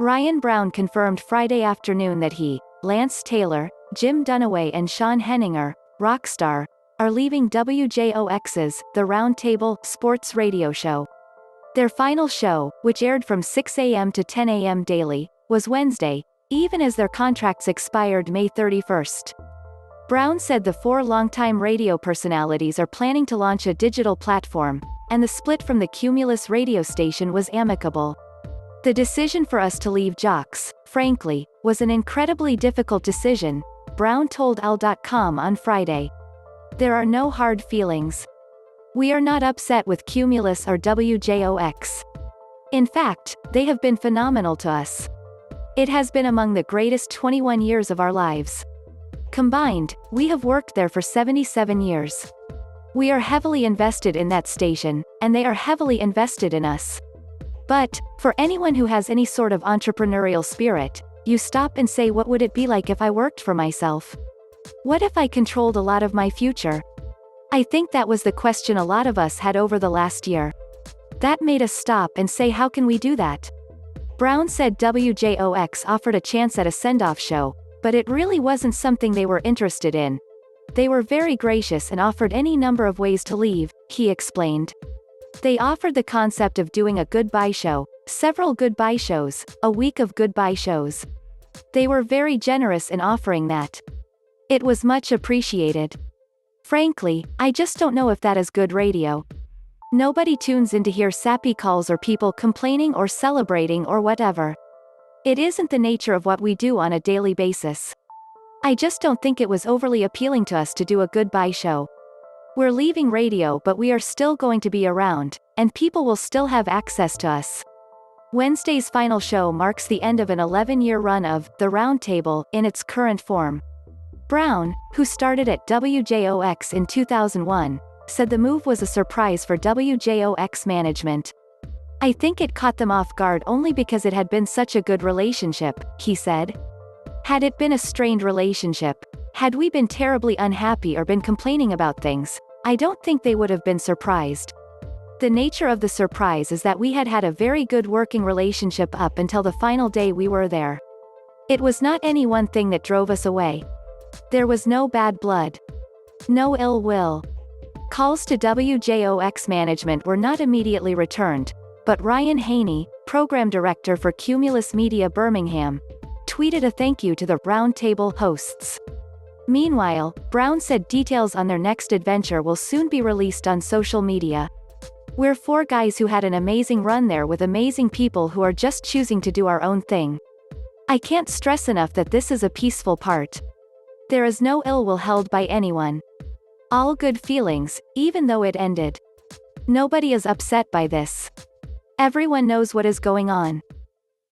Ryan Brown confirmed Friday afternoon that he, Lance Taylor, Jim Dunaway and Sean Heninger, Rockstar, are leaving WJOX's The Roundtable sports radio show. Their final show, which aired from 6 a.m. to 10 a.m. daily, was Wednesday, even as their contracts expired May 31st. Brown said the four longtime radio personalities are planning to launch a digital platform, and the split from the Cumulus radio station was amicable. The decision for us to leave JOX, frankly, was an incredibly difficult decision, Brown told AL.com on Friday. There are no hard feelings. We are not upset with Cumulus or WJOX. In fact, they have been phenomenal to us. It has been among the greatest 21 years of our lives. Combined, we have worked there for 77 years. We are heavily invested in that station, and they are heavily invested in us. But, for anyone who has any sort of entrepreneurial spirit, you stop and say, what would it be like if I worked for myself? What if I controlled a lot of my future? I think that was the question a lot of us had over the last year. That made us stop and say, how can we do that? Brown said WJOX offered a chance at a send-off show, but it really wasn't something they were interested in. They were very gracious and offered any number of ways to leave, he explained. They offered the concept of doing a goodbye show, several goodbye shows, a week of goodbye shows. They were very generous in offering that. It was much appreciated. Frankly, I just don't know if that is good radio. Nobody tunes in to hear sappy calls or people complaining or celebrating or whatever. It isn't the nature of what we do on a daily basis. I just don't think it was overly appealing to us to do a goodbye show. We're leaving radio, but we are still going to be around, and people will still have access to us. Wednesday's final show marks the end of an 11-year run of The Roundtable in its current form. Brown, who started at WJOX in 2001, said the move was a surprise for WJOX management. I think it caught them off guard only because it had been such a good relationship, he said. Had it been a strained relationship, had we been terribly unhappy or been complaining about things, I don't think they would have been surprised. The nature of the surprise is that we had had a very good working relationship up until the final day we were there. It was not any one thing that drove us away. There was no bad blood. No ill will. Calls to WJOX management were not immediately returned, but Ryan Haney, program director for Cumulus Media Birmingham, tweeted a thank you to the Roundtable hosts. Meanwhile, Brown said details on their next adventure will soon be released on social media. We're four guys who had an amazing run there with amazing people who are just choosing to do our own thing. I can't stress enough that this is a peaceful part. There is no ill will held by anyone. All good feelings, even though it ended. Nobody is upset by this. Everyone knows what is going on.